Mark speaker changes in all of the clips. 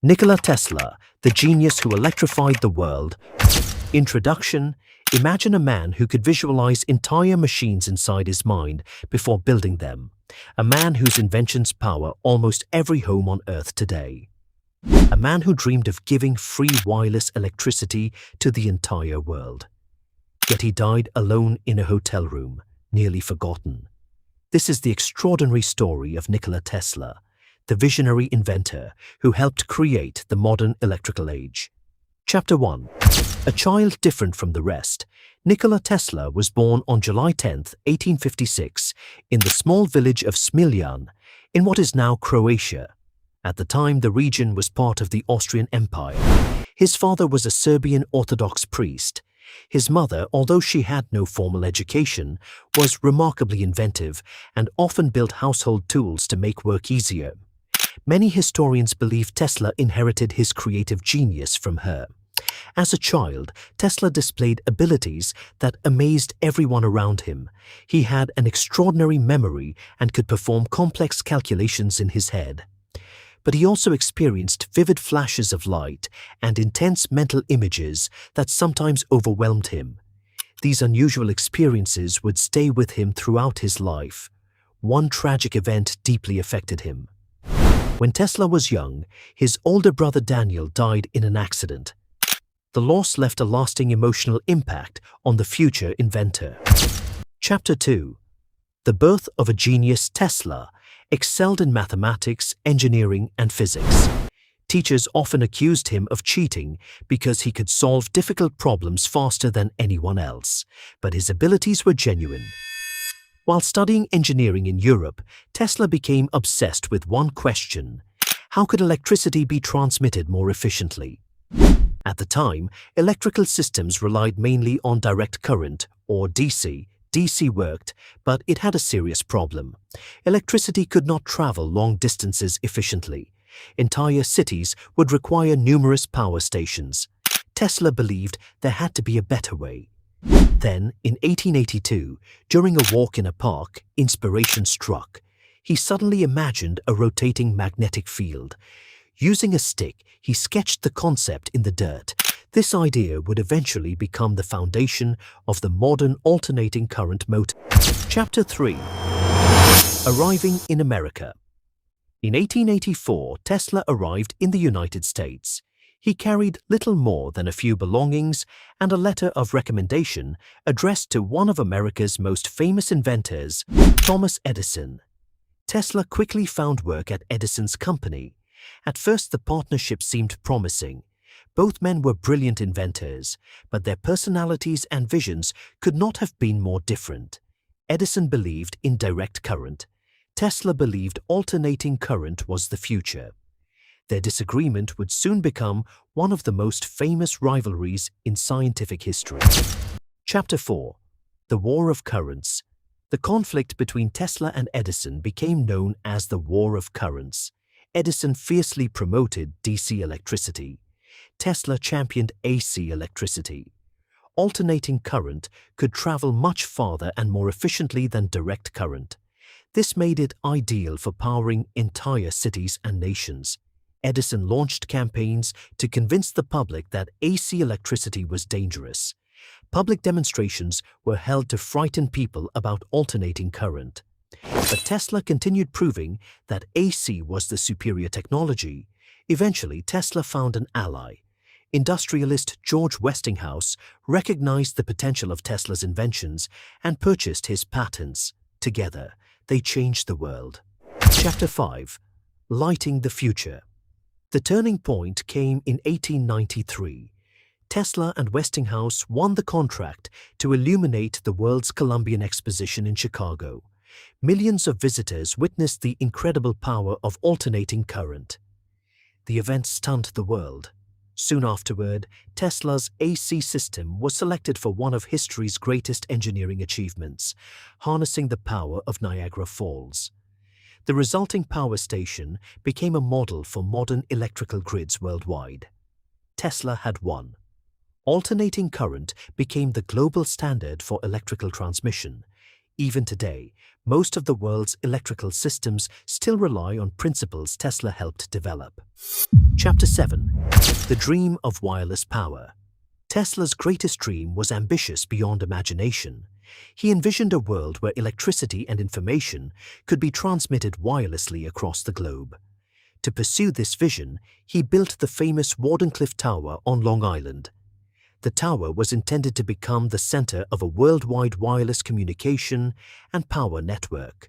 Speaker 1: Nikola Tesla, the genius who electrified the world. Introduction. Imagine a man who could visualize entire machines inside his mind before building them. A man whose inventions power almost every home on Earth today. A man who dreamed of giving free wireless electricity to the entire world. Yet he died alone in a hotel room, nearly forgotten. This is the extraordinary story of Nikola Tesla, the visionary inventor who helped create the modern electrical age. Chapter 1. A child different from the rest, Nikola Tesla was born on July 10, 1856, in the small village of Smiljan, in what is now Croatia. At the time, the region was part of the Austrian Empire. His father was a Serbian Orthodox priest. His mother, although she had no formal education, was remarkably inventive and often built household tools to make work easier. Many historians believe Tesla inherited his creative genius from her. As a child, Tesla displayed abilities that amazed everyone around him. He had an extraordinary memory and could perform complex calculations in his head. But he also experienced vivid flashes of light and intense mental images that sometimes overwhelmed him. These unusual experiences would stay with him throughout his life. One tragic event deeply affected him. When Tesla was young, his older brother Daniel died in an accident. The loss left a lasting emotional impact on the future inventor. Chapter 2. The birth of a genius. Tesla excelled in mathematics, engineering, and physics. Teachers often accused him of cheating because he could solve difficult problems faster than anyone else, but his abilities were genuine. While studying engineering in Europe, Tesla became obsessed with one question: how could electricity be transmitted more efficiently? At the time, electrical systems relied mainly on direct current, or DC. DC worked, but it had a serious problem. Electricity could not travel long distances efficiently. Entire cities would require numerous power stations. Tesla believed there had to be a better way. Then, in 1882, during a walk in a park, inspiration struck. He suddenly imagined a rotating magnetic field. Using a stick, he sketched the concept in the dirt. This idea would eventually become the foundation of the modern alternating current motor. Chapter 3. Arriving in America. In 1884, Tesla arrived in the United States. He carried little more than a few belongings and a letter of recommendation addressed to one of America's most famous inventors, Thomas Edison. Tesla quickly found work at Edison's company. At first, the partnership seemed promising. Both men were brilliant inventors, but their personalities and visions could not have been more different. Edison believed in direct current. Tesla believed alternating current was the future. Their disagreement would soon become one of the most famous rivalries in scientific history. Chapter 4. The War of Currents. The conflict between Tesla and Edison became known as the War of Currents. Edison fiercely promoted DC electricity. Tesla championed AC electricity. Alternating current could travel much farther and more efficiently than direct current. This made it ideal for powering entire cities and nations. Edison launched campaigns to convince the public that AC electricity was dangerous. Public demonstrations were held to frighten people about alternating current. But Tesla continued proving that AC was the superior technology. Eventually, Tesla found an ally. Industrialist George Westinghouse recognized the potential of Tesla's inventions and purchased his patents. Together, they changed the world. Chapter 5. Lighting the Future. The turning point came in 1893. Tesla and Westinghouse won the contract to illuminate the world's Columbian Exposition in Chicago. Millions of visitors witnessed the incredible power of alternating current. The event stunned the world. Soon afterward, Tesla's AC system was selected for one of history's greatest engineering achievements, harnessing the power of Niagara Falls. The resulting power station became a model for modern electrical grids worldwide. Tesla had won. Alternating current became the global standard for electrical transmission. Even today, most of the world's electrical systems still rely on principles Tesla helped develop. Chapter 7. The Dream of Wireless Power. Tesla's greatest dream was ambitious beyond imagination. He envisioned a world where electricity and information could be transmitted wirelessly across the globe. To pursue this vision, he built the famous Wardenclyffe Tower on Long Island. The tower was intended to become the center of a worldwide wireless communication and power network.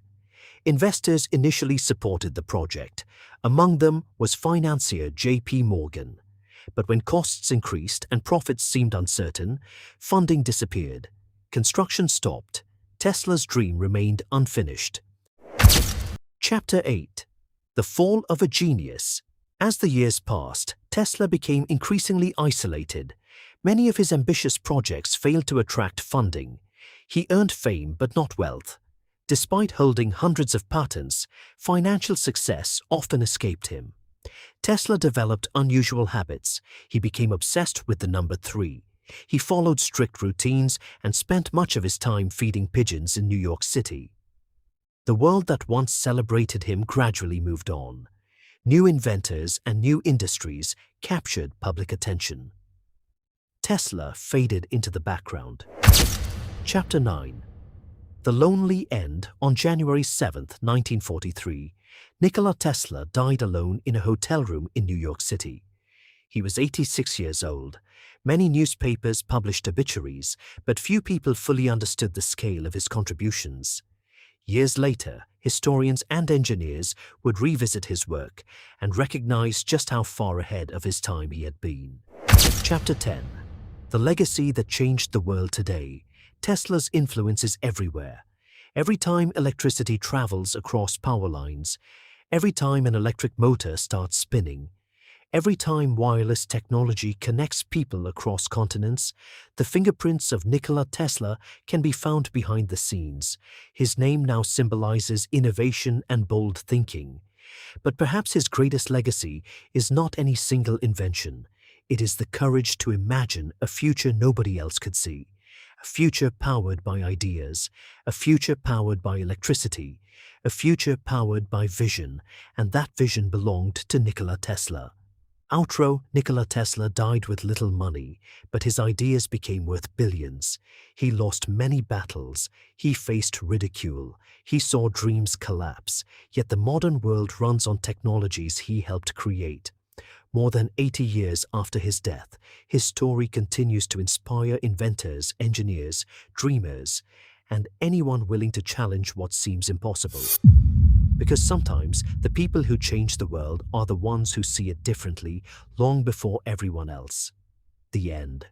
Speaker 1: Investors initially supported the project. Among them was financier J.P. Morgan. But when costs increased and profits seemed uncertain, funding disappeared. Construction stopped. Tesla's dream remained unfinished. Chapter 8. The Fall of a Genius. As the years passed, Tesla became increasingly isolated. Many of his ambitious projects failed to attract funding. He earned fame but not wealth. Despite holding hundreds of patents, financial success often escaped him. Tesla developed unusual habits. He became obsessed with the number 3. He followed strict routines and spent much of his time feeding pigeons in New York City. The world that once celebrated him gradually moved on. New inventors and new industries captured public attention. Tesla faded into the background. Chapter 9. The Lonely End. On January 7, 1943, Nikola Tesla died alone in a hotel room in New York City. He was 86 years old. Many newspapers published obituaries, but few people fully understood the scale of his contributions. Years later, historians and engineers would revisit his work and recognize just how far ahead of his time he had been. Chapter 10. The Legacy That Changed the World Today. Tesla's influence is everywhere. Every time electricity travels across power lines, every time an electric motor starts spinning, every time wireless technology connects people across continents, the fingerprints of Nikola Tesla can be found behind the scenes. His name now symbolizes innovation and bold thinking. But perhaps his greatest legacy is not any single invention. It is the courage to imagine a future nobody else could see. A future powered by ideas, a future powered by electricity, a future powered by vision, and that vision belonged to Nikola Tesla. Outro. Nikola Tesla died with little money, but his ideas became worth billions. He lost many battles. He faced ridicule. He saw dreams collapse. Yet the modern world runs on technologies he helped create. More than 80 years after his death, his story continues to inspire inventors, engineers, dreamers, and anyone willing to challenge what seems impossible. Because sometimes the people who change the world are the ones who see it differently long before everyone else. The end.